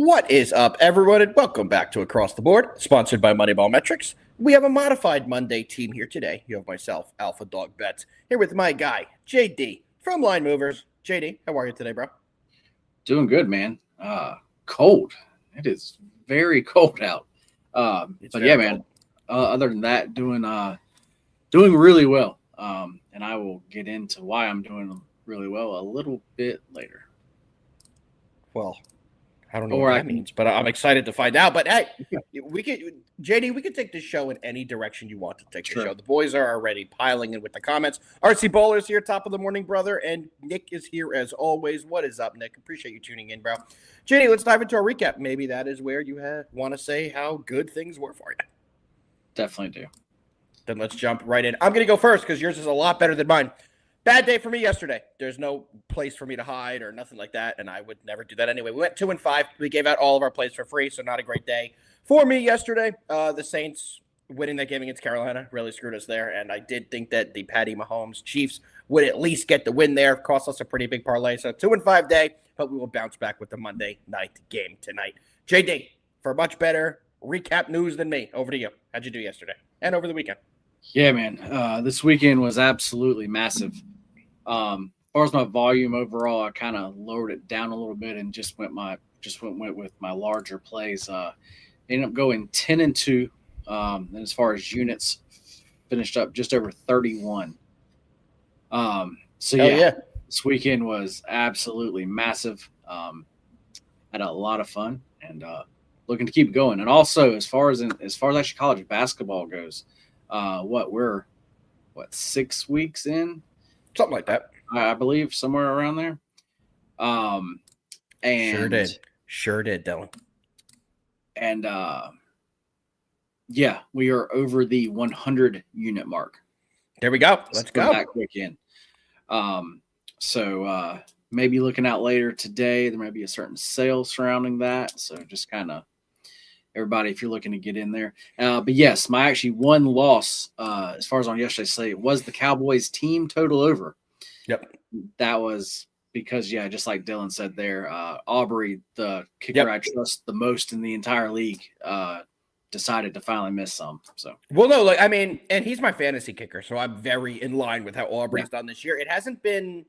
What is up, everyone, and welcome back to Across the Board, sponsored by MoneyBall Metrics. We have a modified Monday team here today. You have myself, AlphaDog Bets, here with my guy, JD, from Line Movers. JD, how are you today, bro? Doing good, man. Cold. It is very cold out. But yeah, man. Other than that, doing really well. And I will get into why I'm doing really well a little bit later. Well, I don't know what that means, but I'm excited to find out. But hey, we could take this show in any direction you want to take the show. The boys are already piling in with the comments. RC Bowler's here, top of the morning, brother, and Nick is here as always. What is up, Nick? Appreciate you tuning in, bro. JD, let's dive into our recap. Maybe that is where you want to say how good things were for you. Definitely do. Then let's jump right in. I'm going to go first because yours is a lot better than mine. Bad day for me yesterday. There's no place for me to hide or nothing like that, and I would never do that anyway. We went 2-5. We gave out all of our plays for free, so not a great day for me yesterday. The Saints winning that game against Carolina really screwed us there, and I did think that the Patty Mahomes Chiefs would at least get the win there. Cost us a pretty big parlay, so 2-5 day, but we will bounce back with the Monday night game tonight. JD, for much better recap news than me, over to you. How'd you do yesterday and over the weekend? Yeah, man. This weekend was absolutely massive. As far as my volume overall, I kind of lowered it down a little bit and just went with my larger plays. Ended up going 10-2. And as far as units, finished up just over 31. This weekend was absolutely massive. Had a lot of fun and looking to keep going. And also, as far as actually college basketball goes. We're 6 weeks in, something like that, I believe, somewhere around there. And sure did, Dylan. And we are over the 100 unit mark. There we go. Let's go that quick in. So maybe looking out later today, there may be a certain sale surrounding that. So just kind of. Everybody, if you're looking to get in there. But yes, my actually one loss, as far as on yesterday's slate, was the Cowboys team total over. Yep. That was because, just like Dylan said there, Aubrey, the kicker I trust the most in the entire league, decided to finally miss some. So, well, no, and he's my fantasy kicker, so I'm very in line with how Aubrey's done this year. It hasn't been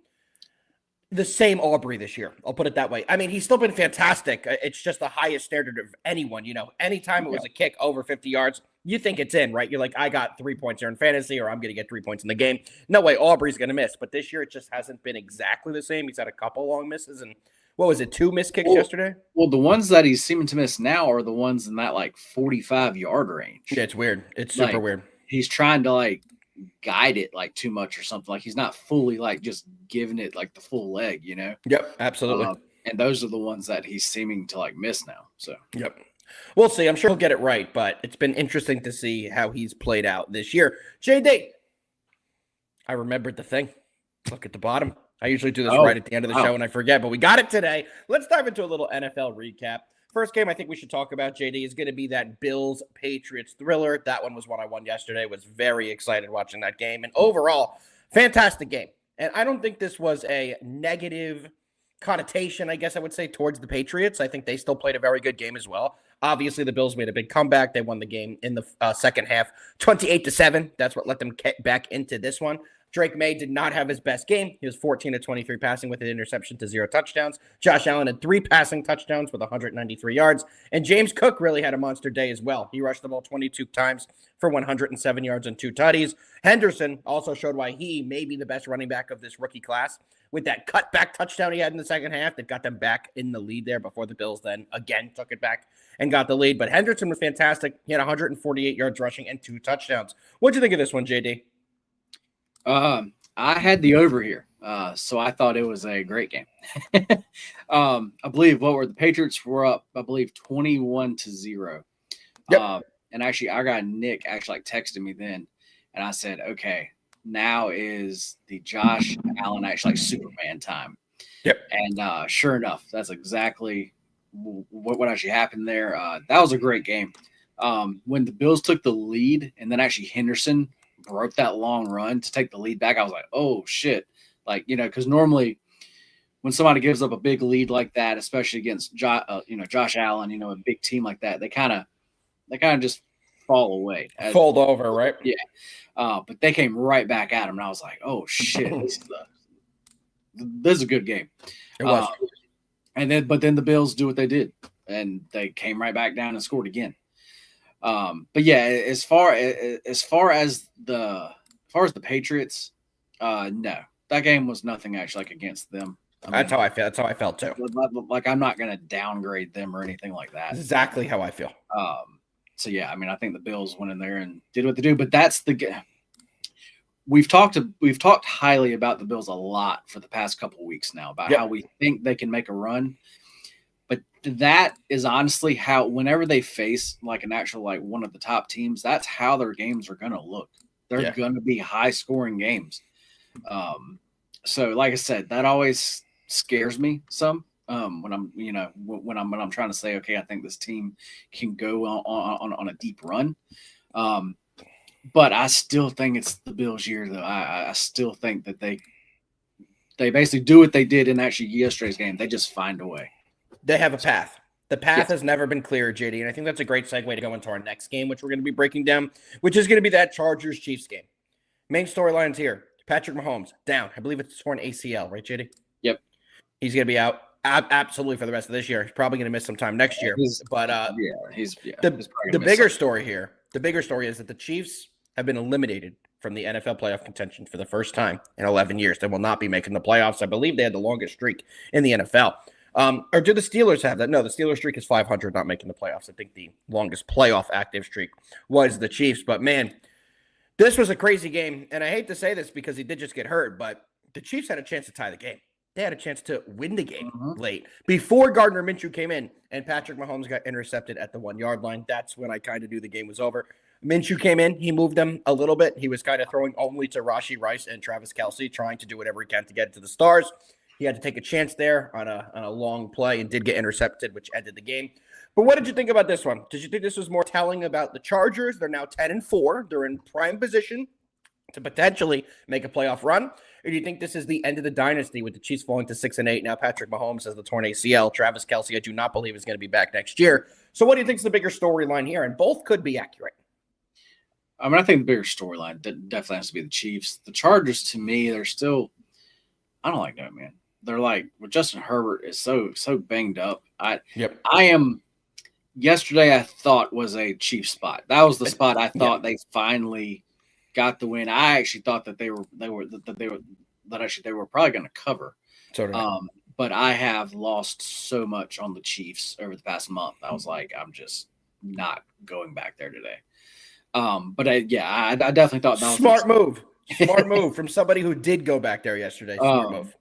the same Aubrey this year. I'll put it that way. I mean, he's still been fantastic. It's just the highest standard of anyone, anytime it was a kick over 50 yards, you think it's in, right? You're like, I got 3 points here in fantasy, or I'm going to get 3 points in the game. No way Aubrey's going to miss. But this year, it just hasn't been exactly the same. He's had a couple long misses. And what was it, 2 missed kicks yesterday? Well, the ones that he's seeming to miss now are the ones in that 45-yard range. Yeah, it's weird. It's super weird. He's trying to guide it too much or something. He's not fully just giving it the full leg, Yep, absolutely. And those are the ones that he's seeming to miss now. So yep, we'll see. I'm sure he'll get it right, but it's been interesting to see how he's played out this year. JD, I remembered the thing. Look at the bottom. I usually do this right at the end of the show and I forget, but we got it today. Let's dive into a little NFL recap. First game I think we should talk about, JD, is going to be that Bills-Patriots thriller. That one was one I won yesterday. Was very excited watching that game. And overall, fantastic game. And I don't think this was a negative connotation, I guess I would say, towards the Patriots. I think they still played a very good game as well. Obviously, the Bills made a big comeback. They won the game in the second half, 28-7. That's what let them get back into this one. Drake May did not have his best game. He was 14-23 passing with an interception to 0 touchdowns. Josh Allen had 3 passing touchdowns with 193 yards. And James Cook really had a monster day as well. He rushed the ball 22 times for 107 yards and 2 tutties. Henderson also showed why he may be the best running back of this rookie class with that cutback touchdown he had in the second half that got them back in the lead there before the Bills then again took it back and got the lead. But Henderson was fantastic. He had 148 yards rushing and 2 touchdowns. What'd you think of this one, JD? I had the over here, so I thought it was a great game. I believe the Patriots were up, 21-0. Yep. And actually, I got Nick texted me then, and I said, okay, now is the Josh Allen Superman time. Yep. And sure enough, that's exactly what actually happened there. That was a great game. When the Bills took the lead, and then actually Henderson broke that long run to take the lead back, I was like, oh shit. Because normally when somebody gives up a big lead like that, especially against Josh Allen, a big team like that, they kind of just fall away. Fold over, right? Yeah. But they came right back at him, and I was like, oh shit, this is a good game. It was. But then the Bills do what they did, and they came right back down and scored again. But yeah, as far as the Patriots, no, that game was nothing actually against them. That's how I feel. That's how I felt too. Like I'm not going to downgrade them or anything like that. Exactly how I feel. So yeah, I think the Bills went in there and did what they do. But that's we've talked highly about the Bills a lot for the past couple of weeks now about how we think they can make a run. But that is honestly how whenever they face an actual one of the top teams, that's how their games are going to look. They're going to be high scoring games. So like I said, that always scares me some when I'm trying to say, okay, I think this team can go on a deep run. But I still think it's the Bills' year, though. I still think that they basically do what they did in actually yesterday's game. They just find a way. They have a path. The path has never been clearer, JD, and I think that's a great segue to go into our next game, which we're going to be breaking down, which is going to be that Chargers-Chiefs game. Main storylines here. Patrick Mahomes, down. I believe it's torn ACL, right, JD? Yep. He's going to be out absolutely for the rest of this year. He's probably going to miss some time next year. The bigger story here, the bigger story is that the Chiefs have been eliminated from the NFL playoff contention for the first time in 11 years. They will not be making the playoffs. I believe they had the longest streak in the NFL. Or do the Steelers have that? No, the Steelers streak is 500, not making the playoffs. I think the longest playoff active streak was the Chiefs. But, man, this was a crazy game. And I hate to say this because he did just get hurt, but the Chiefs had a chance to tie the game. They had a chance to win the game late before Gardner Minshew came in and Patrick Mahomes got intercepted at the 1-yard line. That's when I kind of knew the game was over. Minshew came in. He moved them a little bit. He was kind of throwing only to Rashee Rice and Travis Kelce, trying to do whatever he can to get it to the stars. He had to take a chance there on a long play and did get intercepted, which ended the game. But what did you think about this one? Did you think this was more telling about the Chargers? They're now 10-4. They're in prime position to potentially make a playoff run. Or do you think this is the end of the dynasty with the Chiefs falling to 6-8? Now Patrick Mahomes has the torn ACL. Travis Kelce, I do not believe, is going to be back next year. So what do you think is the bigger storyline here? And both could be accurate. I think the bigger storyline definitely has to be the Chiefs. The Chargers, to me, they're still – I don't like that, man. They're Justin Herbert is so banged up. Yesterday I thought was a Chiefs spot. That was the spot I thought they finally got the win. I actually thought that they were probably going to cover. But I have lost so much on the Chiefs over the past month. I was like, I'm just not going back there today. But I definitely thought that was smart move. Smart move from somebody who did go back there yesterday. Smart move.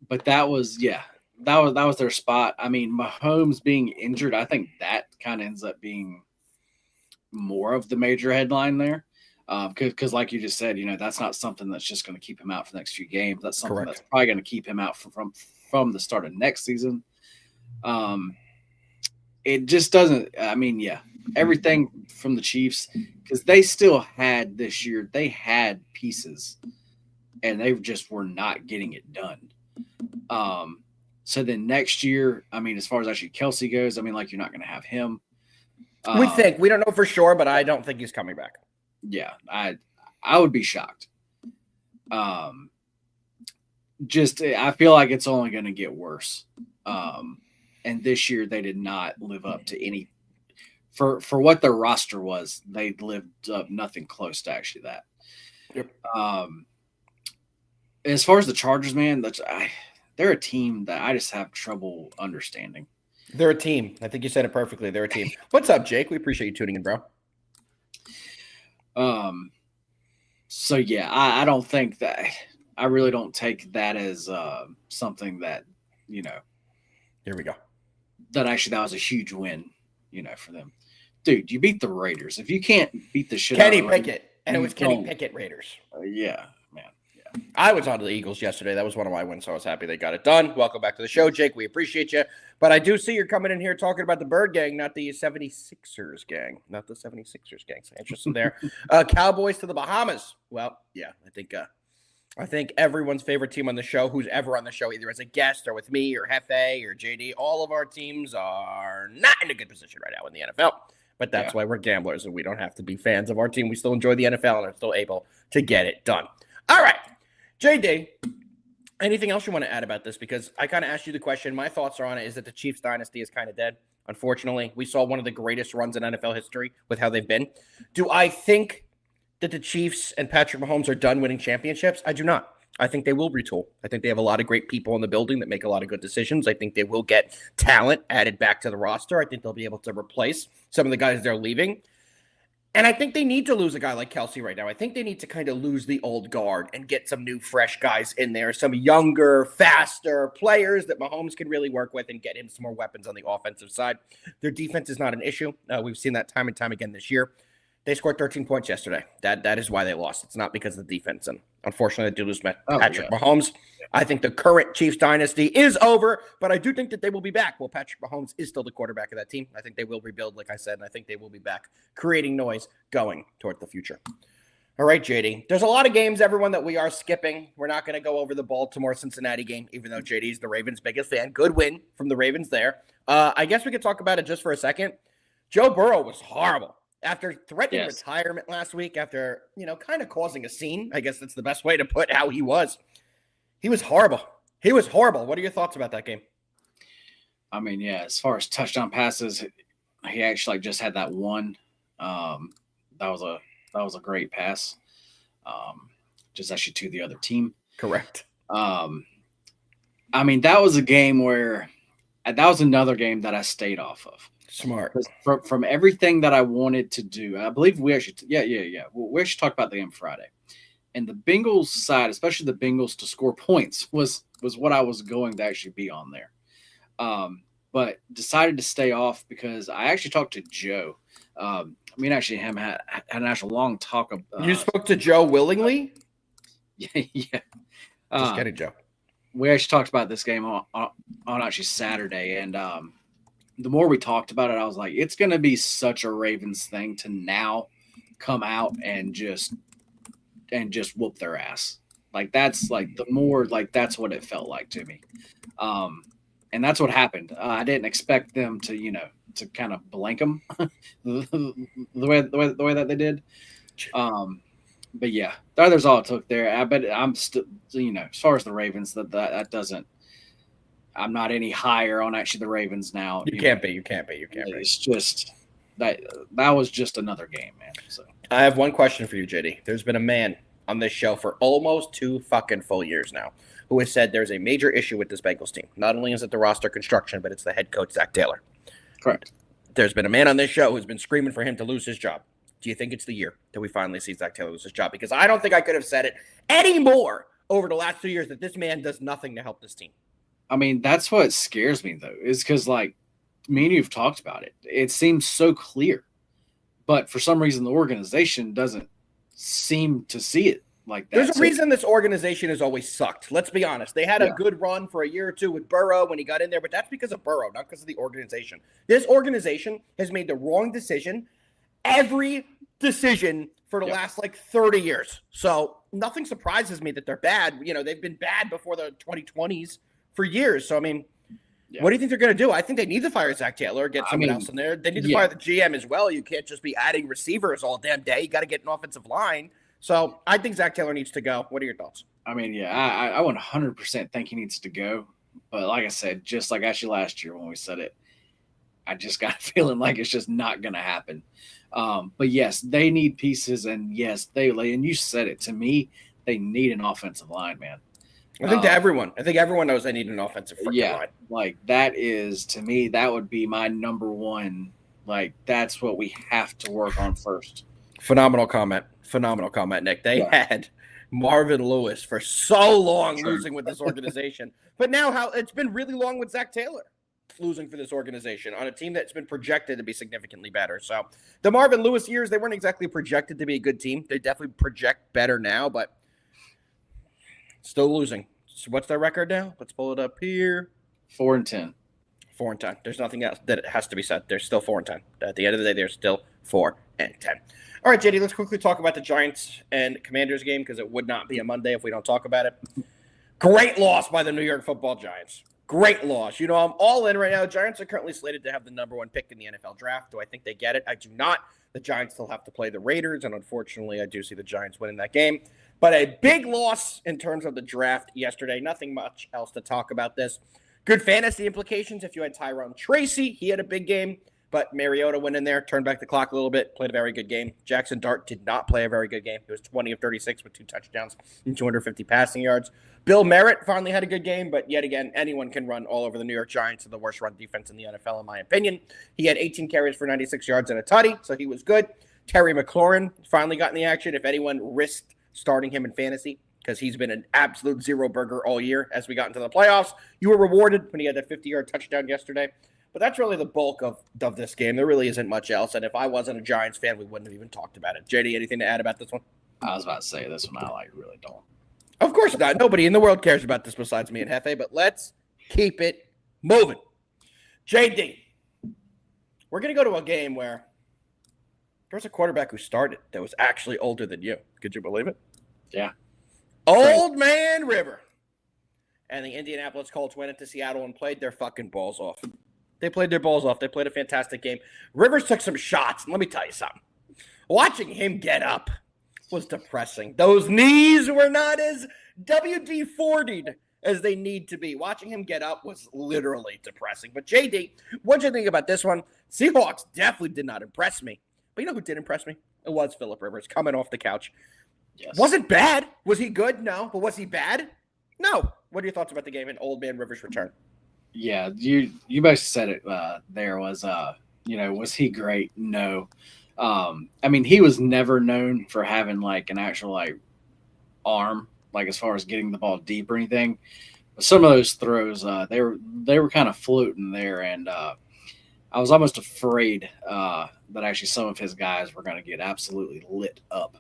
But that was their spot. I mean, Mahomes being injured, I think that kind of ends up being more of the major headline there. Because like you just said, that's not something that's just going to keep him out for the next few games. That's something that's probably going to keep him out from the start of next season. It just doesn't. Everything from the Chiefs, because they still had this year, they had pieces, and they just were not getting it done. So then next year, as far as actually Kelce goes, you're not going to have him. We don't know for sure, but I don't think he's coming back. Yeah, I would be shocked. I feel like it's only going to get worse. And this year they did not live up to any for what their roster was. They lived up nothing close to actually that. Yep. As far as the Chargers, man, they're a team that I just have trouble understanding. They're a team. I think you said it perfectly. They're a team. What's up, Jake? We appreciate you tuning in, bro. So yeah, I don't think that I really don't take that as something that, Here we go. That was a huge win, for them. Dude, you beat the Raiders. If you can't beat the shit Kenny out of Pickett, and it was Kenny Pickett Raiders. Yeah, man. Yeah. I was on the Eagles yesterday. That was one of my wins, so I was happy they got it done. Welcome back to the show, Jake. We appreciate you. But I do see you're coming in here talking about the Bird Gang, not the 76ers gang. Not the 76ers gang. So interesting there. Cowboys to the Bahamas. Well, yeah, I think I think everyone's favorite team on the show, who's ever on the show, either as a guest or with me or Hefe or JD, all of our teams are not in a good position right now in the NFL. But that's why we're gamblers and we don't have to be fans of our team. We still enjoy the NFL and are still able to get it done. All right, JD, anything else you want to add about this? Because I kind of asked you the question. My thoughts are on it is that the Chiefs dynasty is kind of dead. Unfortunately, we saw one of the greatest runs in NFL history with how they've been. Do I think that the Chiefs and Patrick Mahomes are done winning championships? I do not. I think they will retool. I think they have a lot of great people in the building that make a lot of good decisions. I think they will get talent added back to the roster. I think they'll be able to replace some of the guys they're leaving. And I think they need to lose a guy like Kelsey right now. I think they need to kind of lose the old guard and get some new, fresh guys in there, some younger, faster players that Mahomes can really work with and get him some more weapons on the offensive side. Their defense is not an issue. We've seen that time and time again this year. They scored 13 points yesterday. That is why they lost. It's not because of the defense. And unfortunately, they do lose Patrick Mahomes. I think the current Chiefs dynasty is over, but I do think that they will be back. Well, Patrick Mahomes is still the quarterback of that team. I think they will rebuild, like I said, and I think they will be back creating noise going toward the future. All right, JD. There's a lot of games, everyone, that we are skipping. We're not going to go over the Baltimore-Cincinnati game, even though JD's the Ravens' biggest fan. Good win from the Ravens there. I guess we could talk about it just for a second. Joe Burrow was horrible. After threatening retirement last week, after, kind of causing a scene, I guess that's the best way to put how he was. He was horrible. He was horrible. What are your thoughts about that game? I mean, as far as touchdown passes, he actually just had that one. That was a great pass. Just actually to the other team. Correct. I mean, that was a game where that was another game that I stayed off of. Smart. From everything that I wanted to do. I believe we actually, we actually talked about the game Friday. And the Bengals side, especially the Bengals to score points, was what I was going to actually be on there. But decided to stay off because I actually talked to Joe. Me and actually him had an actual long talk. You spoke to Joe willingly? Yeah. Just kidding, Joe. We actually talked about this game on actually Saturday. And the more we talked about it, I was like, it's going to be such a Ravens thing to now come out and just whoop their ass. Like that's like that's what it felt like to me. And that's what happened. I didn't expect them to, to kind of blank them the way that they did. But yeah, the others all it took there. I bet I'm still, as far as the Ravens, that doesn't. I'm not any higher on actually the Ravens now. You can't be. It's just that was just another game, man. So I have one question for you, JD. There's been a man on this show for almost 2 fucking full years now who has said there's a major issue with this Bengals team. Not only is it the roster construction, but it's the head coach, Zach Taylor. Correct. There's been a man on this show who's been screaming for him to lose his job. Do you think it's the year that we finally see Zach Taylor lose his job? Because I don't think I could have said it any more over the last 2 years that this man does nothing to help this team. I mean, that's what scares me, though, is because, me and you've talked about it. It seems so clear. But for some reason, the organization doesn't seem to see it like that. There's a reason this organization has always sucked. Let's be honest. They had a good run for a year or two with Burrow when he got in there, but that's because of Burrow, not because of the organization. This organization has made the wrong decision every decision for the last 30 years. So nothing surprises me that they're bad. They've been bad before the 2020s for years. So, I mean, what do you think they're going to do? I think they need to fire Zach Taylor or get someone else in there. They need to fire the GM as well. You can't just be adding receivers all damn day. You got to get an offensive line. So I think Zach Taylor needs to go. What are your thoughts? I mean, I 100% think he needs to go. But like I said, just like actually last year when we said it, I just got a feeling like it's just not going to happen. But yes, they need pieces. And yes, and you said it to me, they need an offensive line, man. I think everyone knows they need an offensive line. Like that is, to me, that would be my number one. Like that's what we have to work on first. Phenomenal comment, Nick. They had Marvin Lewis for so long losing with this organization. But now it's been really long with Zach Taylor losing for this organization on a team that's been projected to be significantly better. So the Marvin Lewis years, they weren't exactly projected to be a good team. They definitely project better now, but still losing. So what's their record now? Let's pull it up here. 4-10. 4-10. There's nothing else that has to be said. They're still 4-10. At the end of the day, they're still 4-10. 10. All right, JD, let's quickly talk about the Giants and Commanders game because it would not be a Monday if we don't talk about it. Great loss by the New York Football Giants. Great loss. I'm all in right now. Giants are currently slated to have the number 1 pick in the NFL draft. Do I think they get it? I do not. The Giants still have to play the Raiders, and unfortunately, I do see the Giants winning that game. But a big loss in terms of the draft yesterday. Nothing much else to talk about this. Good fantasy implications if you had Tyrone Tracy. He had a big game. But Mariota went in there, turned back the clock a little bit, played a very good game. Jackson Dart did not play a very good game. He was 20 of 36 with 2 touchdowns and 250 passing yards. Bill Merritt finally had a good game, but yet again, anyone can run all over the New York Giants, the worst run defense in the NFL, in my opinion. He had 18 carries for 96 yards and a tutty, so he was good. Terry McLaurin finally got in the action. If anyone risked starting him in fantasy, because he's been an absolute zero burger all year as we got into the playoffs, you were rewarded when he had that 50-yard touchdown yesterday. But that's really the bulk of this game. There really isn't much else. And if I wasn't a Giants fan, we wouldn't have even talked about it. JD, anything to add about this one? I was about to say this one I really don't. Of course not. Nobody in the world cares about this besides me and Hefe, but let's keep it moving. JD, we're going to go to a game where there's a quarterback who started that was actually older than you. Could you believe it? Yeah. Old Man River. And the Indianapolis Colts went into Seattle and played their fucking balls off. They played their balls off. They played a fantastic game. Rivers took some shots. And let me tell you something. Watching him get up was depressing. Those knees were not as WD-40'd as they need to be. Watching him get up was literally depressing. But JD, what do you think about this one? Seahawks definitely did not impress me. But you know who did impress me? It was Phillip Rivers coming off the couch. Yes. Wasn't bad. Was he good? No. But was he bad? No. What are your thoughts about the game and Old Man Rivers' return? Yeah, you basically said it there was, was he great? No. I mean, he was never known for having like an actual like arm, like as far as getting the ball deep or anything. But some of those throws, they were kind of floating there. And I was almost afraid that actually some of his guys were going to get absolutely lit up.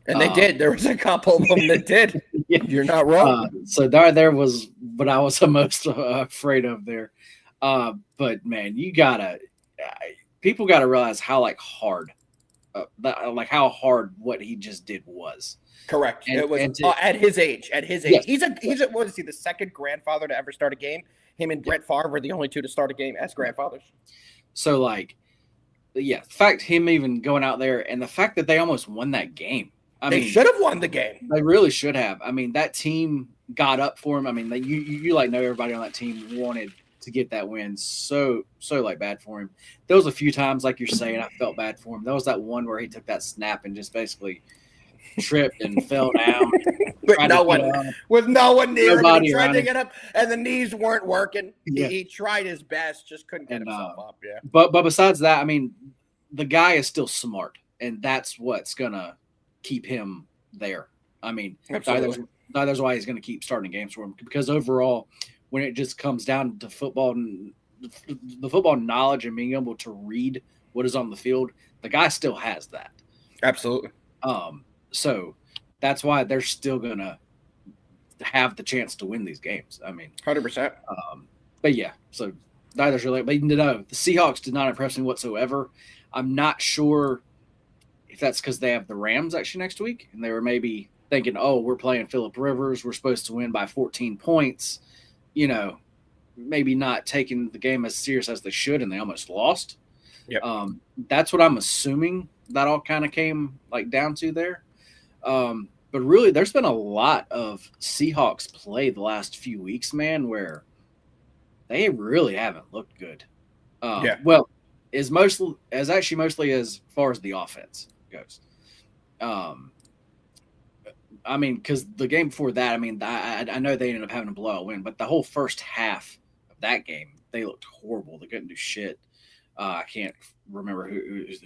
And they did. There was a couple of them that did. Yeah. You're not wrong. So there was what I was the most afraid of there. But man, people gotta realize how hard what he just did was. Correct. It was at his age. At his age, yes. He's what is he? The second grandfather to ever start a game. Him and Brett Favre were the only two to start a game as grandfathers. So the fact him even going out there and the fact that they almost won that game. They should have won the game. They really should have. I mean, that team got up for him. I mean, you know everybody on that team wanted to get that win so bad for him. There was a few times, like you're saying, I felt bad for him. There was that one where he took that snap and just basically tripped and fell down. With no one near him. He tried to get up, and the knees weren't working. Yeah. He tried his best, just couldn't get himself up. Yeah. But besides that, I mean, the guy is still smart, and that's what's gonna keep him there. I mean, that's why he's going to keep starting games for him, because overall, when it just comes down to football and the football knowledge and being able to read what is on the field, the guy still has that. Absolutely. So that's why they're still going to have the chance to win these games. I mean, 100%. But yeah, so neither's really. But no, the Seahawks did not impress me whatsoever. I'm not sure if that's because they have the Rams actually next week, and they were maybe thinking, oh, we're playing Phillip Rivers, we're supposed to win by 14 points, maybe not taking the game as serious as they should, and they almost lost. Yep. That's what I'm assuming that all kind of came down to there. But really, there's been a lot of Seahawks play the last few weeks, man, where they really haven't looked good. Well, mostly as far as the offense goes. I mean, because the game before that, I mean, I know they ended up having a blowout win, but the whole first half of that game, they looked horrible. They couldn't do shit. I can't remember who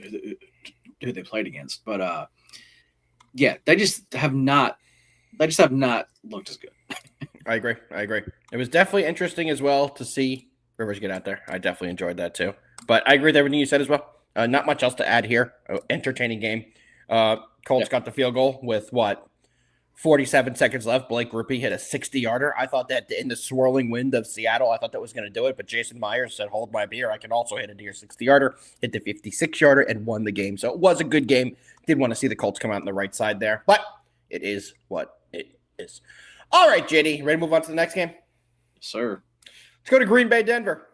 they played against, but they just have not looked as good. I agree. It was definitely interesting as well to see Rivers get out there. I definitely enjoyed that too. But I agree with everything you said as well. Not much else to add here. Entertaining game. Colts got the field goal with what? 47 seconds left. Blake Rupe hit a 60-yarder. I thought that in the swirling wind of Seattle, I thought that was going to do it. But Jason Myers said, hold my beer. I can also hit a deer 60-yarder, hit the 56-yarder, and won the game. So it was a good game. Did want to see the Colts come out on the right side there. But it is what it is. All right, JD, ready to move on to the next game? Sir. Let's go to Green Bay, Denver.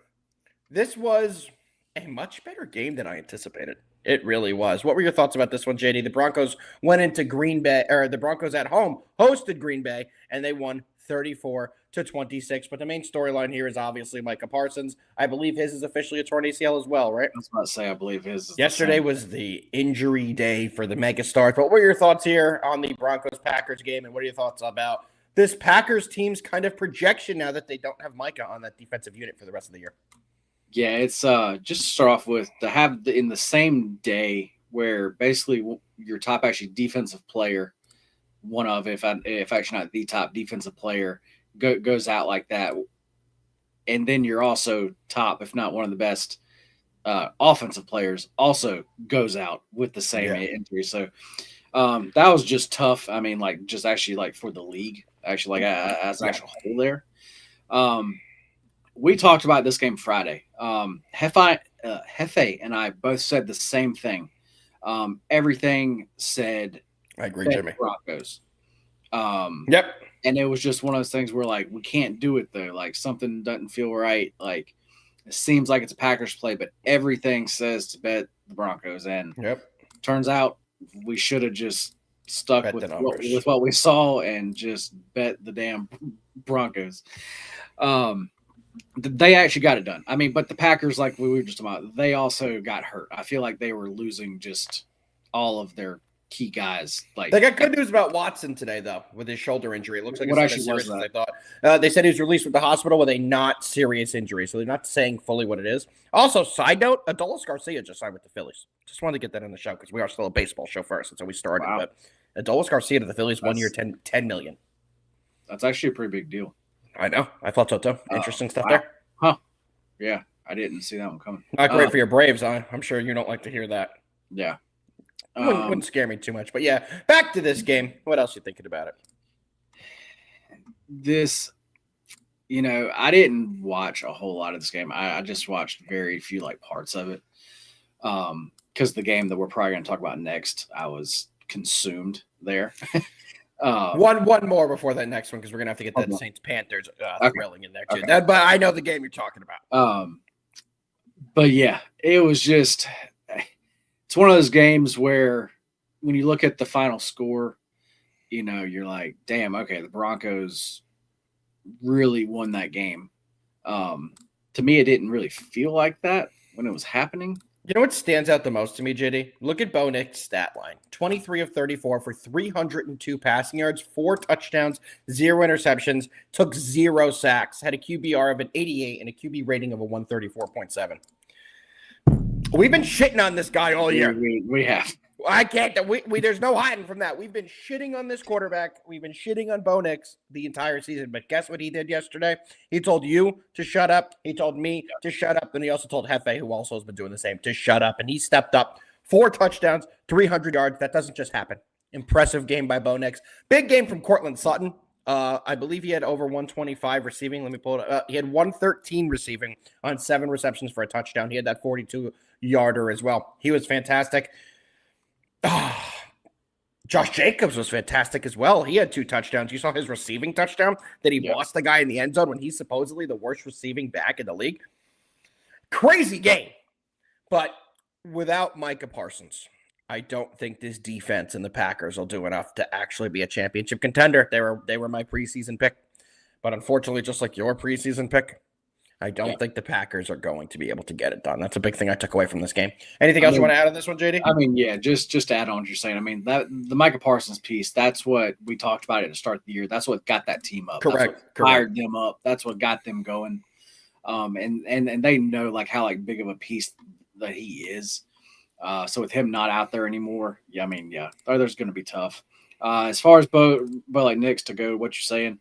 This was a much better game than I anticipated. It really was. What were your thoughts about this one, JD? The Broncos went into Green Bay, or the Broncos at home hosted Green Bay, and they won 34-26. But the main storyline here is obviously Micah Parsons. I believe his is officially a torn ACL as well, right? I was about to say, I believe his is Yesterday was the injury day for the megastars. But what were your thoughts here on the Broncos-Packers game, and what are your thoughts about this Packers team's kind of projection now that they don't have Micah on that defensive unit for the rest of the year? Yeah, it's just to start off with, to have in the same day where basically your top actually defensive player, one of, if actually not the top defensive player, goes out like that, and then you're also top, if not one of the best offensive players, also goes out with the same injury. So that was just tough. I mean, like just actually like for the league, actually like as an actual whole there. We talked about this game Friday. Hefe and I both said the same thing. Everything said, I agree, Jimmy. Broncos. Yep. And it was just one of those things where, like, we can't do it, though. Like, something doesn't feel right. Like, it seems like it's a Packers play, but everything says to bet the Broncos. And turns out we should have just stuck with what we saw and just bet the damn Broncos. They actually got it done. I mean, but the Packers, like we were just talking about, they also got hurt. I feel like they were losing just all of their key guys. Like they got good news about Watson today, though, with his shoulder injury. It looks like it's not as serious as they thought. They said he was released from the hospital with a not serious injury, so they're not saying fully what it is. Also, side note, Adolis Garcia just signed with the Phillies. Just wanted to get that in the show because we are still a baseball show first, and so we started. Wow. But Adolis Garcia to the Phillies, 1 year, $10 million. That's actually a pretty big deal. I know. I thought so, too. Interesting stuff there. Huh. Yeah, I didn't see that one coming. Not great for your Braves, huh? I'm sure you don't like to hear that. Yeah. Wouldn't scare me too much. But, yeah, back to this game. What else are you thinking about it? This, I didn't watch a whole lot of this game. I just watched very few, parts of it. Because the game that we're probably going to talk about next, I was consumed there. One more before that next one because we're gonna have to get that Saints-Panthers thrilling in there too. Okay. But I know the game you're talking about. But yeah, it was just it's one of those games where when you look at the final score, you're like, damn, okay, the Broncos really won that game. To me, it didn't really feel like that when it was happening. You know what stands out the most to me, JD? Look at Bo Nix's stat line. 23 of 34 for 302 passing yards, 4 touchdowns, 0 interceptions, took 0 sacks, had a QBR of an 88 and a QB rating of a 134.7. We've been shitting on this guy all year. We have. I can't. There's no hiding from that. We've been shitting on this quarterback. We've been shitting on Bo Nix the entire season. But guess what he did yesterday? He told you to shut up. He told me to shut up. And he also told Hefe, who also has been doing the same, to shut up. And he stepped up. 4 touchdowns, 300 yards. That doesn't just happen. Impressive game by Bo Nix. Big game from Cortland Sutton. I believe he had over 125 receiving. Let me pull it up. He had 113 receiving on 7 receptions for a touchdown. He had that 42-yarder as well. He was fantastic. Josh Jacobs was fantastic as well. He had 2 touchdowns. You saw his receiving touchdown that he lost the guy in the end zone when he's supposedly the worst receiving back in the league. Crazy game. But without Micah Parsons, I don't think this defense and the Packers will do enough to actually be a championship contender. They were my preseason pick. But unfortunately, just like your preseason pick, I don't think the Packers are going to be able to get it done. That's a big thing I took away from this game. Anything else you want to add on this one, JD? I mean, yeah, just to add on what you're saying. I mean, that the Micah Parsons piece, that's what we talked about at the start of the year. That's what got that team up. Correct. That's what fired them up. That's what got them going. And they know how big of a piece that he is. So with him not out there anymore, there's going to be tough. As far as Bo Nix to go, what you're saying,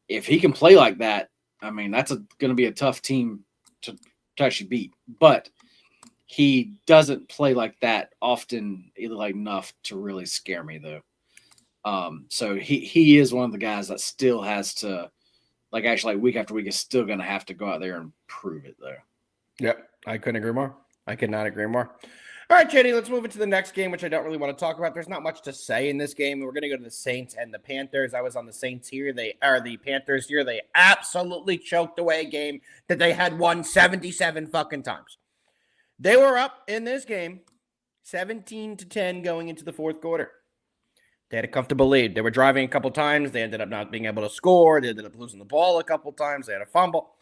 if he can play like that, I mean, that's going to be a tough team to actually beat. But he doesn't play like that often, enough to really scare me, though. So he is one of the guys that still has to, actually, week after week, is still going to have to go out there and prove it, though. Yep, I couldn't agree more. I could not agree more. All right, JD, let's move into the next game, which I don't really want to talk about. There's not much to say in this game. We're going to go to the Saints and the Panthers. I was on the Saints here. They are the Panthers here. They absolutely choked away a game that they had won 77 fucking times. They were up in this game 17-10 going into the fourth quarter. They had a comfortable lead. They were driving a couple times. They ended up not being able to score. They ended up losing the ball a couple times. They had a fumble.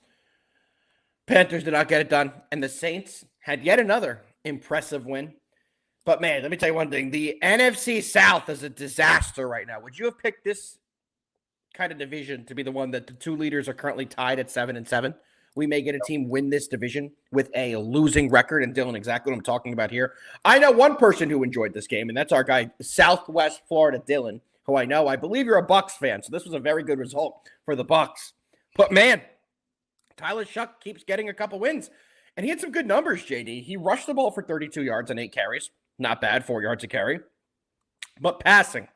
Panthers did not get it done. And the Saints had yet another impressive win. But, man, let me tell you one thing. The NFC South is a disaster right now. Would you have picked this kind of division to be the one that the two leaders are currently tied at 7-7? We may get a team win this division with a losing record. And, Dylan, exactly what I'm talking about here. I know one person who enjoyed this game, and that's our guy, Southwest Florida Dylan, who I know. I believe you're a Bucs fan, so this was a very good result for the Bucs. But, man, Tyler Shuck keeps getting a couple wins. And he had some good numbers, JD. He rushed the ball for 32 yards and 8 carries. Not bad, 4 yards a carry. But passing,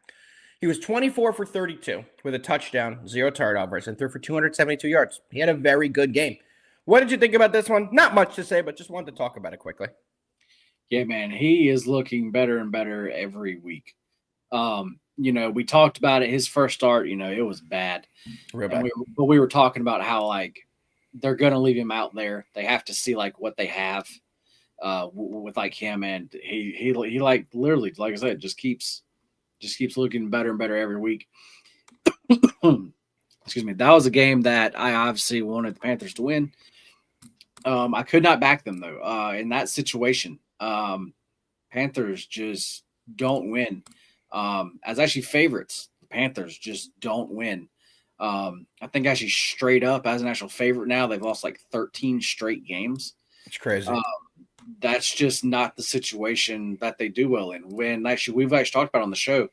he was 24 for 32 with a touchdown, 0 turnovers, and threw for 272 yards. He had a very good game. What did you think about this one? Not much to say, but just wanted to talk about it quickly. Yeah, man, he is looking better and better every week. We talked about it. His first start, it was bad. Real bad. But we were talking about how, they're going to leave him out there. They have to see, what they have with, him. And he literally, like I said, just keeps looking better and better every week. Excuse me. That was a game that I obviously wanted the Panthers to win. I could not back them, though. In that situation, Panthers just don't win. As actually favorites, the Panthers just don't win. I think actually straight up as an actual favorite now, they've lost 13 straight games. It's crazy. That's just not the situation that they do well in. When actually we've talked about on the show,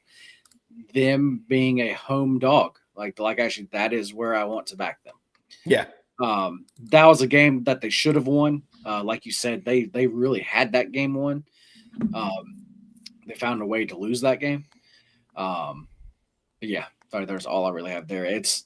them being a home dog, actually that is where I want to back them. Yeah. That was a game that they should have won. Like you said, they really had that game won. They found a way to lose that game. Yeah. There's all I really have there. It's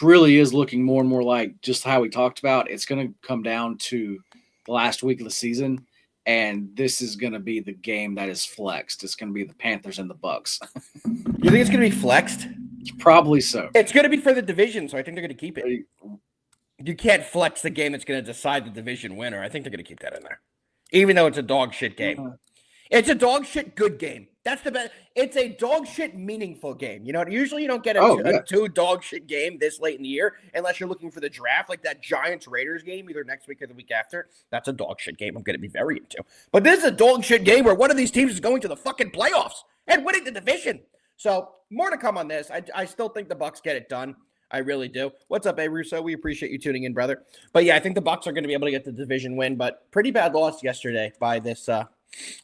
really is looking more and more like just how we talked about. It's going to come down to the last week of the season, and this is going to be the game that is flexed. It's going to be the Panthers and the Bucs. You think it's going to be flexed? Probably so. It's going to be for the division, so I think they're going to keep it. You can't flex the game that's going to decide the division winner. I think they're going to keep that in there, even though it's a dog shit game. It's a dog shit good game. That's the best. It's a dog shit meaningful game. Usually you don't get a two dog shit game this late in the year unless you're looking for the draft, like that Giants Raiders game, either next week or the week after. That's a dog shit game I'm going to be very into. But this is a dog shit game where one of these teams is going to the fucking playoffs and winning the division. So more to come on this. I still think the Bucs get it done. I really do. What's up, Russo? We appreciate you tuning in, brother. But yeah, I think the Bucs are going to be able to get the division win, but pretty bad loss yesterday by this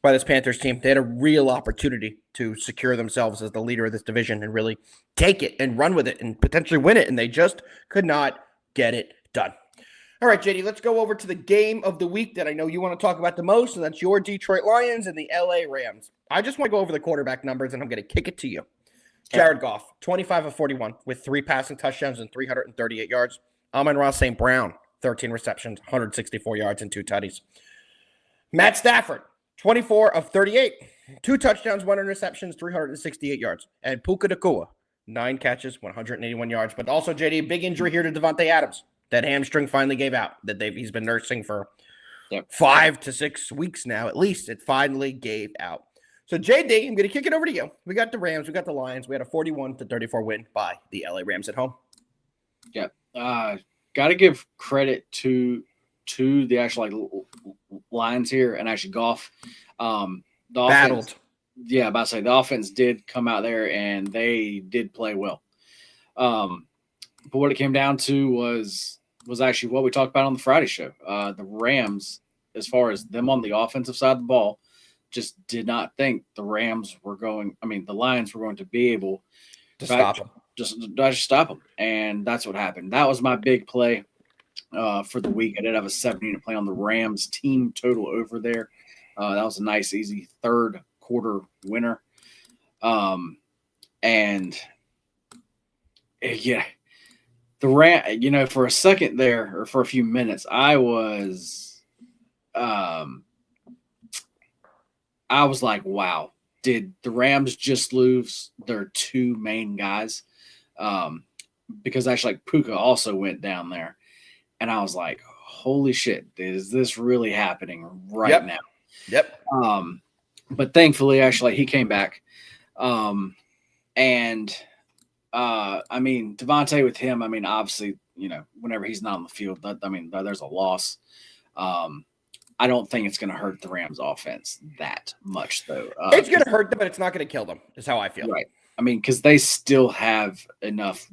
Panthers team. They had a real opportunity to secure themselves as the leader of this division and really take it and run with it and potentially win it, and they just could not get it done. All right, JD, let's go over to the game of the week that I know you want to talk about the most, and that's your Detroit Lions and the LA Rams. I just want to go over the quarterback numbers, and I'm going to kick it to you. Jared Goff, 25 of 41 with 3 passing touchdowns and 338 yards. Amon-Ra St. Brown, 13 receptions, 164 yards and 2 tutties. Matt Stafford, 24 of 38, 2 touchdowns, 1 interceptions, 368 yards. And Puka Nacua, 9 catches, 181 yards. But also, JD, big injury here to Devontae Adams. That hamstring finally gave out that he's been nursing for 5 to 6 weeks now. At least it finally gave out. So, JD, I'm going to kick it over to you. We got the Rams. We got the Lions. We had a 41-34 win by the LA Rams at home. Yeah. Got to give credit to the actual Lions here and actually Goff. The battled. Offense, yeah, about to say the offense did come out there and they did play well. But what it came down to was actually what we talked about on the Friday show. The Rams, as far as them on the offensive side of the ball, just did not think the Lions were going to be able to stop them. Just stop them. And that's what happened. That was my big play for the week. I did have a 7-unit play on the Rams team total over there. That was a nice, easy third quarter winner. And yeah, the Ram, for a second there, or for a few minutes, I was like, wow, did the Rams just lose their two main guys? Because actually, like, Puka also went down there. And I was like, holy shit, is this really happening right now? Yep. But thankfully, actually, he came back. Devontae with him, obviously, whenever he's not on the field, there's a loss. I don't think it's going to hurt the Rams offense that much, though. It's going to hurt them, but it's not going to kill them, is how I feel. Right. Because they still have enough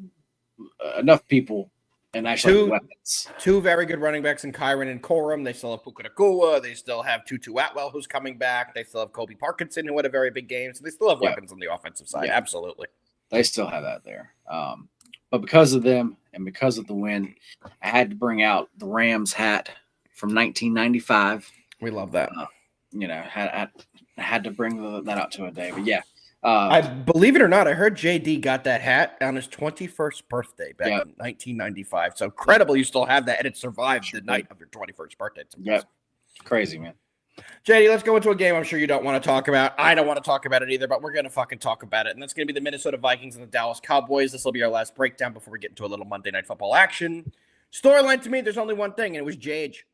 people and actually weapons. Two very good running backs in Kyron and Corum. They still have Puka Nacua. They still have Tutu Atwell, who's coming back. They still have Kobe Parkinson, who had a very big game. So they still have weapons on the offensive side. Yeah. Absolutely. They still have that there. But because of them and because of the win, I had to bring out the Rams hat from 1995. We love that. I had to bring that out to a day. But yeah. I believe it or not, I heard JD got that hat on his 21st birthday back in 1995. So incredible you still have that, and it survived the night of your 21st birthday. Yep. Crazy, man. JD, let's go into a game I'm sure you don't want to talk about. I don't want to talk about it either, but we're going to fucking talk about it. And that's going to be the Minnesota Vikings and the Dallas Cowboys. This will be our last breakdown before we get into a little Monday Night Football action. Storyline to me, there's only one thing, and it was Jage.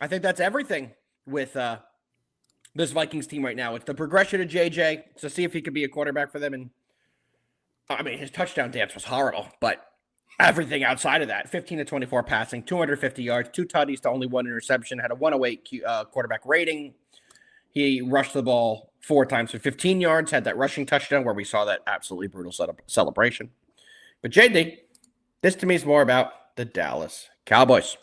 I think that's everything with this Vikings team right now. It's the progression of JJ to see if he could be a quarterback for them. And his touchdown dance was horrible, but everything outside of that, 15 to 24 passing, 250 yards, 2 tutties to only 1 interception, had a 108 quarterback rating. He rushed the ball 4 times for 15 yards, had that rushing touchdown where we saw that absolutely brutal celebration. But JD, this to me is more about the Dallas Cowboys.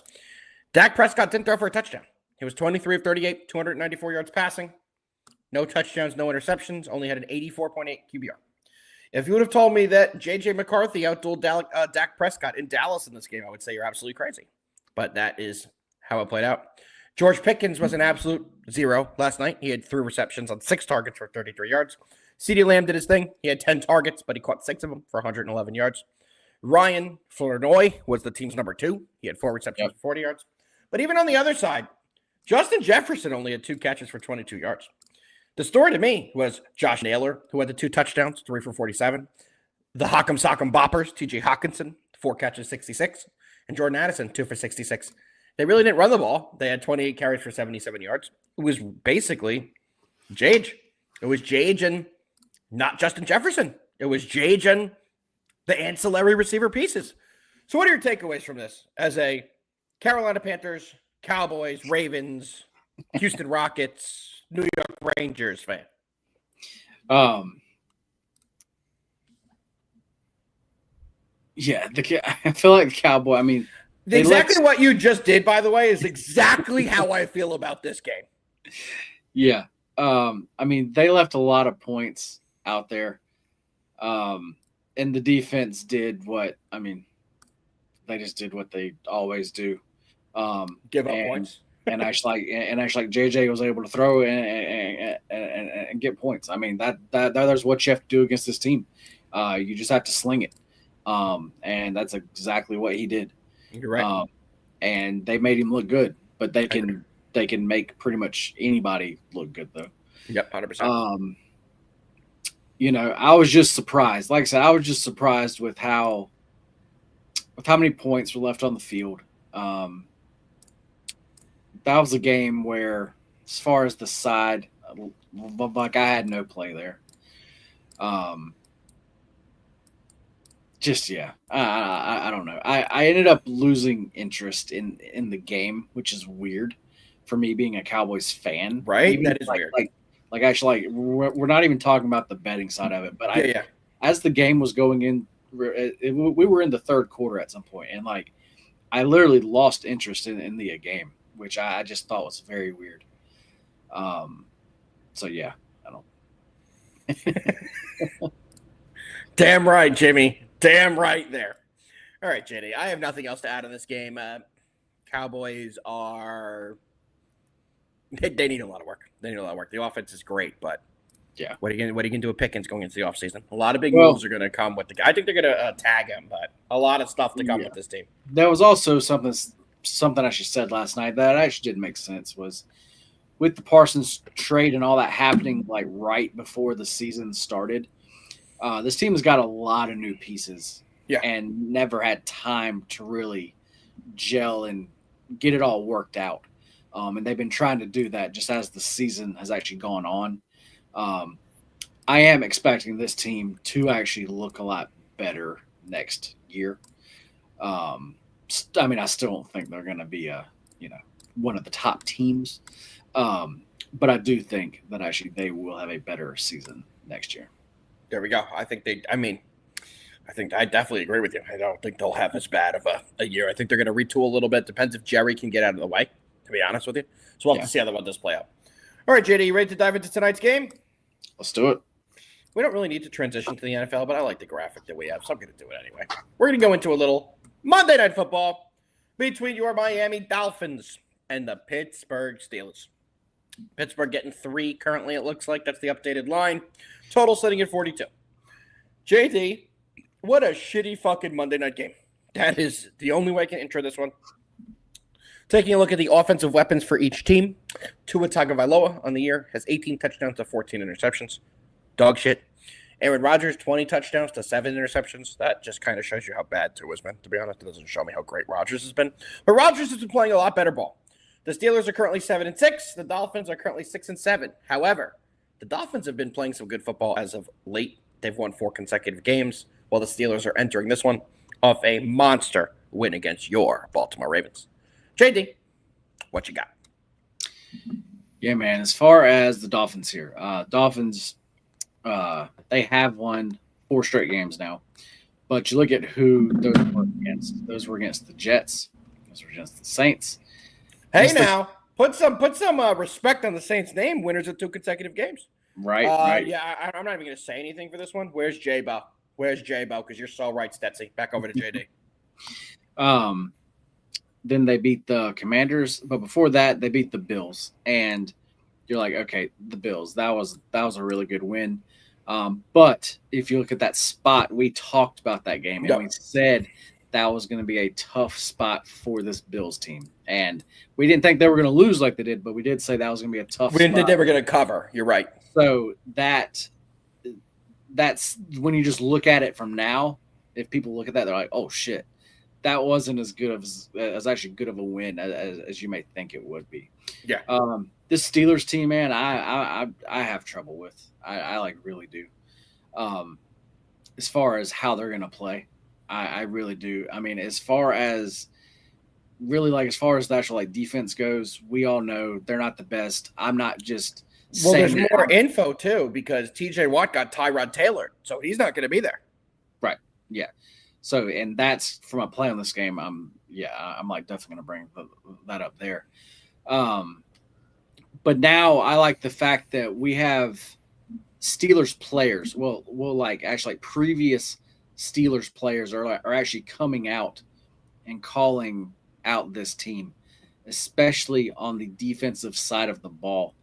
Dak Prescott didn't throw for a touchdown. He was 23 of 38, 294 yards passing. No touchdowns, no interceptions. Only had an 84.8 QBR. If you would have told me that J.J. McCarthy outdueled Dak Prescott in Dallas in this game, I would say you're absolutely crazy. But that is how it played out. George Pickens was an absolute zero last night. He had 3 receptions on 6 targets for 33 yards. CeeDee Lamb did his thing. He had 10 targets, but he caught 6 of them for 111 yards. Ryan Flournoy was the team's number 2. He had 4 receptions for 40 yards. But even on the other side, Justin Jefferson only had 2 catches for 22 yards. The story to me was Josh Naylor, who had the 2 touchdowns, 3 for 47. The Hock'em Sock'em Boppers, T.J. Hawkinson, 4 catches, 66. And Jordan Addison, 2 for 66. They really didn't run the ball. They had 28 carries for 77 yards. It was basically Jage. It was Jage and not Justin Jefferson. It was Jage and the ancillary receiver pieces. So what are your takeaways from this as a Carolina Panthers, Cowboys, Ravens, Houston Rockets, New York Rangers fan? Yeah, I feel like the Cowboy. Exactly what you just did, by the way, is exactly how I feel about this game. Yeah. They left a lot of points out there. And the defense did what, they just did what they always do. Give up points. and actually JJ was able to throw and get points. That's what you have to do against this team. You just have to sling it. And that's exactly what he did. You're right. And they made him look good, but they can make pretty much anybody look good though. Yep, 100%. I was just surprised. Like I said, I was just surprised with how many points were left on the field. That was a game where, as far as the side, like I had no play there. I don't know. I ended up losing interest in the game, which is weird for me being a Cowboys fan. Right? Even that is weird. We're not even talking about the betting side of it, but as the game was going in, we were in the third quarter at some point, and I literally lost interest in the game, which I just thought was very weird. I don't. Damn right, Jimmy. Damn right there. All right, JD. I have nothing else to add on this game. Cowboys are. They need a lot of work. The offense is great, but Yeah. What are you going to do with Pickens going into the offseason? A lot of big moves are going to come with the guy. I think they're going to tag him, but a lot of stuff to come with this team. There was also something I actually said last night that actually didn't make sense was with the Parsons trade and all that happening like right before the season started. This team has got a lot of new pieces and never had time to really gel and get it all worked out. And they've been trying to do that just as the season has actually gone on. I am expecting this team to actually look a lot better next year. I still don't think they're going to be one of the top teams. But I do think that actually they will have a better season next year. There we go. I definitely agree with you. I don't think they'll have as bad of a year. I think they're going to retool a little bit. Depends if Jerry can get out of the way, to be honest with you. So we'll have to see how they want this play out. All right, JD, you ready to dive into tonight's game? Let's do it. We don't really need to transition to the NFL, but I like the graphic that we have, so I'm going to do it anyway. We're going to go into a little Monday Night Football between your Miami Dolphins and the Pittsburgh Steelers. Pittsburgh getting 3 currently, it looks like. That's the updated line. Total sitting at 42. JD, what a shitty fucking Monday night game. That is the only way I can intro this one. Taking a look at the offensive weapons for each team. Tua Tagovailoa on the year has 18 touchdowns to 14 interceptions. Dog shit. Aaron Rodgers, 20 touchdowns to 7 interceptions. That just kind of shows you how bad Tua's been, to be honest. It doesn't show me how great Rodgers has been. But Rodgers has been playing a lot better ball. The Steelers are currently 7-6. The Dolphins are currently 6-7. However, the Dolphins have been playing some good football as of late. They've won 4 consecutive games, while the Steelers are entering this one off a monster win against your Baltimore Ravens. JD, what you got? Yeah, man. As far as the Dolphins here, they have won 4 straight games now. But you look at who those were against. Those were against the Jets. Those were against the Saints. Hey, now, put some respect on the Saints' name. Winners of 2 consecutive games. Right. Yeah, I'm not even going to say anything for this one. Where's J-Bo? Because you're so right, Stetsy. Back over to JD. Then they beat the Commanders, but before that, they beat the Bills. And you're like, okay, the Bills. That was a really good win. But if you look at that spot, we talked about that game, and we said that was going to be a tough spot for this Bills team. And we didn't think they were going to lose like they did, but we did say that was going to be a tough spot. We didn't think they were going to cover. You're right. So that's when you just look at it from now, if people look at that, they're like, oh, shit. That wasn't as good as actually good of a win as you may think it would be. Yeah. This Steelers team, man, I have trouble with. I like really do. As far as how they're gonna play, I really do. I mean, as far as the actual defense goes, we all know they're not the best. I'm not just saying there's more info too because TJ Watt got Tyrod Taylor, so he's not going to be there. Right. Yeah. So, and that's from a play on this game. I'm like definitely going to bring that up there. But now I like the fact that we have Steelers players. Well, actually previous Steelers players are actually coming out and calling out this team, especially on the defensive side of the ball.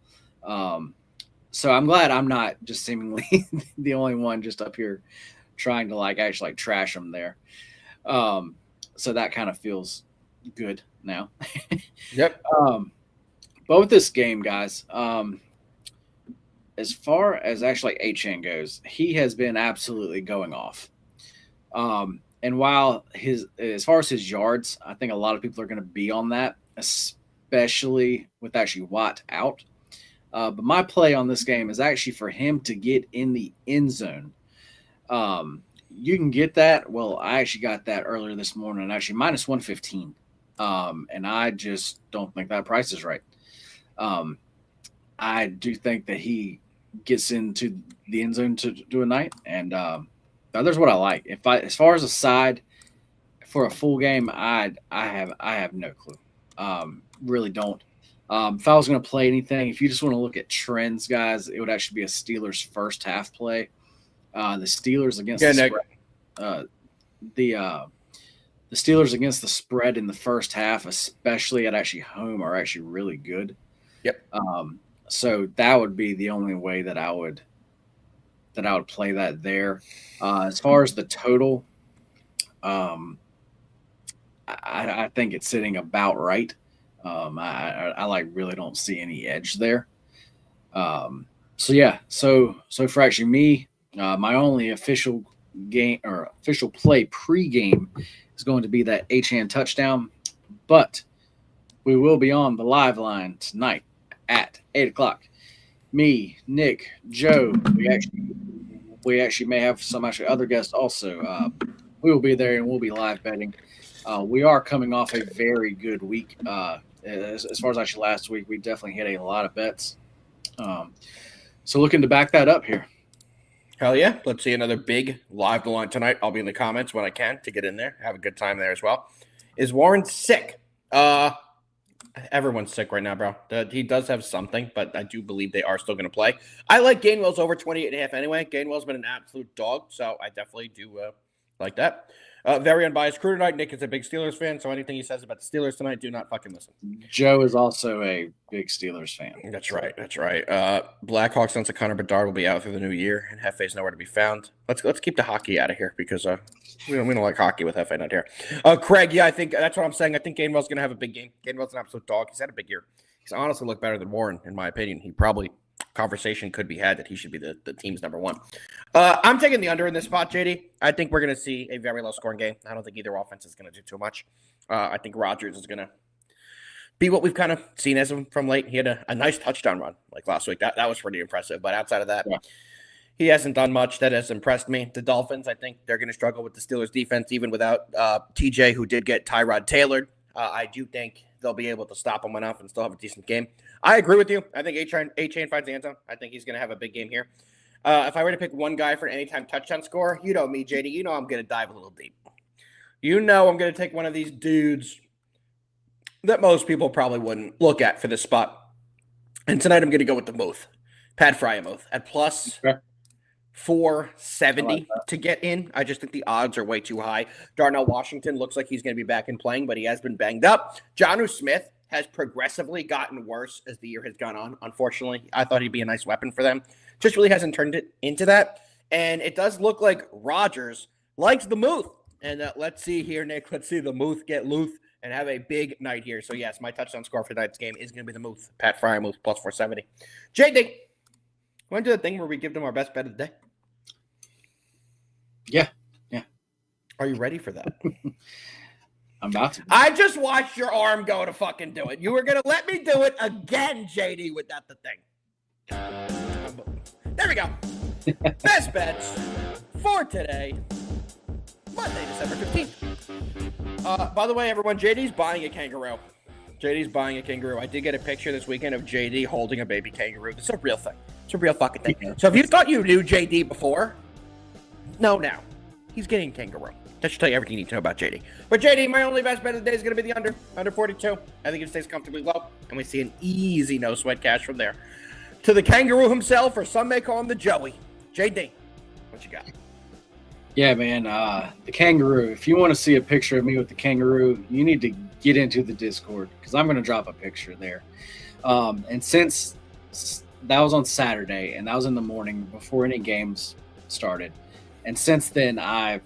So I'm glad I'm not just seemingly the only one just up here trying to actually trash them there. So that kind of feels good now. Yep. But with this game, guys, as far as actually Achane goes, he has been absolutely going off. And while as far as his yards, I think a lot of people are going to be on that, especially with actually Watt out. But my play on this game is actually for him to get in the end zone. You can get that. Well, I actually got that earlier this morning, actually minus 115. And I just don't think that price is right. I do think that he gets into the end zone to do a night. And there's what I like. As far as a side for a full game, I have no clue. Really don't. If I was going to play anything, if you just want to look at trends, guys, it would actually be a Steelers first half play. The Steelers against the spread. The Steelers against the spread in the first half, especially at actually home, are actually really good. Yep. So that would be the only way that I would that I would play that there. As far as the total, I think it's sitting about right. I like really don't see any edge there. So yeah, so for actually me, my only official game or official play pregame is going to be that H-hand touchdown, but we will be on the live line tonight at 8:00. Me, Nick, Joe. We actually may have some other guests also. We will be there and we'll be live betting. We are coming off a very good week. As far as actually last week, we definitely hit a lot of bets. So looking to back that up here. Hell yeah. Let's see another big live line tonight. I'll be in the comments when I can to get in there. Have a good time there as well. Is Warren sick? Everyone's sick right now, bro. He does have something, but I do believe they are still going to play. I like Gainwell's over 28.5 anyway. Gainwell's been an absolute dog, so I definitely do like that. Very unbiased crew tonight. Nick is a big Steelers fan, so anything he says about the Steelers tonight, do not fucking listen. Joe is also a big Steelers fan. That's right. Blackhawks sounds like Connor Bedard will be out through the new year, and Hefe's nowhere to be found. Let's keep the hockey out of here because we don't like hockey with Hefe not here. Craig, yeah, I think that's what I'm saying. I think Gainwell's going to have a big game. Gainwell's an absolute dog. He's had a big year. He's honestly looked better than Warren, in my opinion. He probably conversation could be had that he should be the team's number one. I'm taking the under in this spot, JD. I think we're going to see a very low-scoring game. I don't think either offense is going to do too much. I think Rodgers is going to be what we've kind of seen as him from late. He had a nice touchdown run like last week. That was pretty impressive. But outside of that, he hasn't done much that has impressed me. The Dolphins, I think they're going to struggle with the Steelers' defense, even without TJ, who did get Tyrod tailored. I do think they'll be able to stop him enough and still have a decent game. I agree with you. I think A-Chain finds the end zone. I think he's going to have a big game here. If I were to pick one guy for an anytime touchdown score, you know me, JD. You know I'm going to dive a little deep. You know I'm going to take one of these dudes that most people probably wouldn't look at for this spot. And tonight I'm going to go with the Muth. Pat Fryermuth at plus 470 to get in. I just think the odds are way too high. Darnell Washington looks like he's going to be back in playing, but he has been banged up. Jonnu Smith has progressively gotten worse as the year has gone on. Unfortunately, I thought he'd be a nice weapon for them. Just really hasn't turned it into that. And it does look like Rodgers likes the Muth. And let's see here, Nick. Let's see the Muth get Luth and have a big night here. So, yes, my touchdown score for tonight's game is going to be the Muth. Pat Fryermuth plus 470. JD, want to do the thing where we give them our best bet of the day? Yeah. Are you ready for that? I'm about to. I just watched your arm go to fucking do it. You were going to let me do it again, JD, without the thing. There we go. Best bets for today, Monday, December 15th. By the way, everyone, JD's buying a kangaroo. I did get a picture this weekend of JD holding a baby kangaroo. This is a real thing. It's a real fucking thing. So if you thought you knew JD before, no, now. He's getting a kangaroo. That should tell you everything you need to know about JD. But JD, my only best bet of the day is going to be the under 42. I think it stays comfortably low, and we see an easy no-sweat cash from there. To the kangaroo himself, or some may call him the Joey. JD, what you got? Yeah, man, the kangaroo. If you want to see a picture of me with the kangaroo, you need to get into the Discord because I'm going to drop a picture there. And since that was on Saturday, and that was in the morning before any games started, and since then I've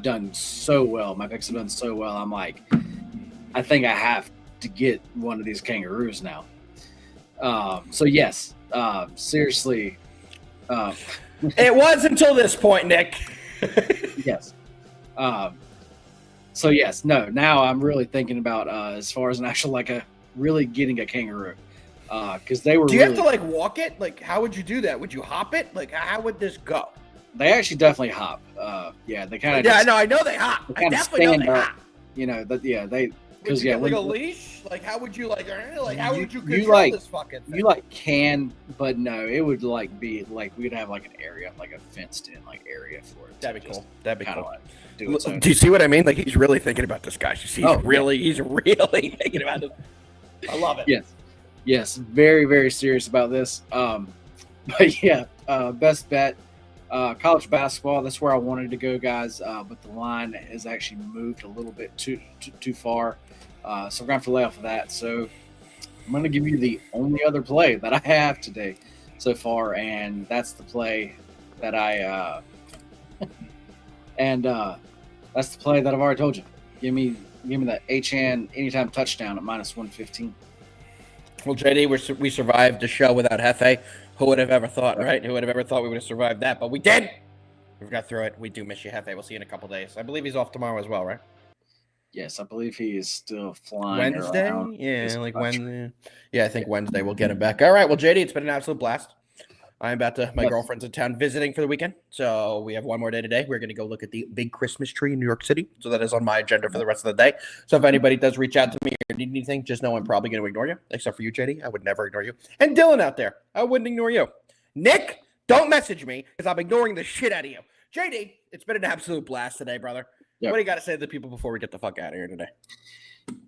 done so well. My picks have done so well. I'm like, I think I have to get one of these kangaroos now. So yes, seriously. It was until this point, Nick. Yes. So yes, no. Now I'm really thinking about as far as an actual really getting a kangaroo. Because they were. Do you have to walk it? How would you do that? Would you hop it? How would this go? They actually definitely hop. Yeah, they kind of. Yeah, I know they hop. I definitely know they hop. They. Because a leash. How would you how would you control this fucking thing? You can, but no, it would be we'd have an area, a fenced in area for it. That'd be cool. That'd be cool. Do you see what I mean? He's really thinking about this guy. He's really thinking about it. I love it. Yes, very, very serious about this. But yeah, best bet, college basketball. That's where I wanted to go, guys. But the line has actually moved a little bit too far. So we're going to have to lay off of that. So I'm going to give you the only other play that I have today. so far, and that's the play that that's the play that I've already told you. Give me that H-N anytime touchdown at -115. Well, JD, we survived the show without Hefe. Who would have ever thought, right? Who would have ever thought we would have survived that? But we did. We've got through it. We do miss you, Hefe. We'll see you in a couple days. I believe he's off tomorrow as well, right? Yes, I believe he is still flying Wednesday? around. Yeah, like Wednesday. Yeah, I think Wednesday we'll get him back. All right. Well, JD, it's been an absolute blast. I'm about to, my girlfriend's in town visiting for the weekend. So we have one more day today. We're going to go look at the big Christmas tree in New York City. So that is on my agenda for the rest of the day. So if anybody does reach out to me or need anything, just know I'm probably going to ignore you. Except for you, JD. I would never ignore you. And Dylan out there, I wouldn't ignore you. Nick, don't message me because I'm ignoring the shit out of you. JD, it's been an absolute blast today, brother. Yep. What do you got to say to the people before we get the fuck out of here today?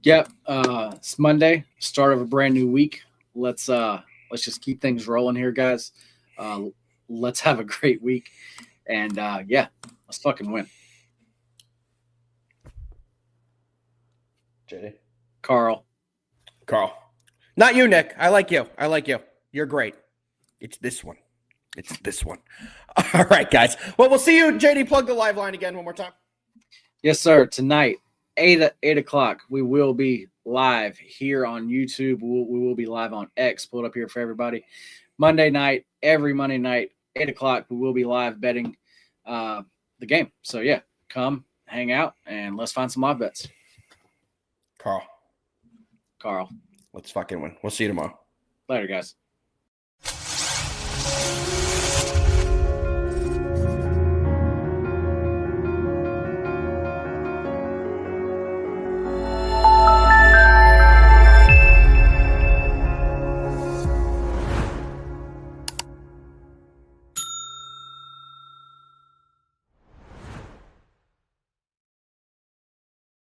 Yep. It's Monday, start of a brand new week. Let's just keep things rolling here, guys. Let's have a great week. And let's fucking win. JD. Carl. Not you, Nick. I like you. You're great. It's this one. All right, guys. Well, we'll see you. JD, plug the live line again one more time. Yes, sir. Tonight, 8 o'clock, we will be live here on YouTube. We will be live on X. Pull it up here for everybody. Monday night, every Monday night, 8 o'clock, we will be live betting the game. So, yeah, come, hang out, and let's find some live bets. Carl. Let's fucking win. We'll see you tomorrow. Later, guys.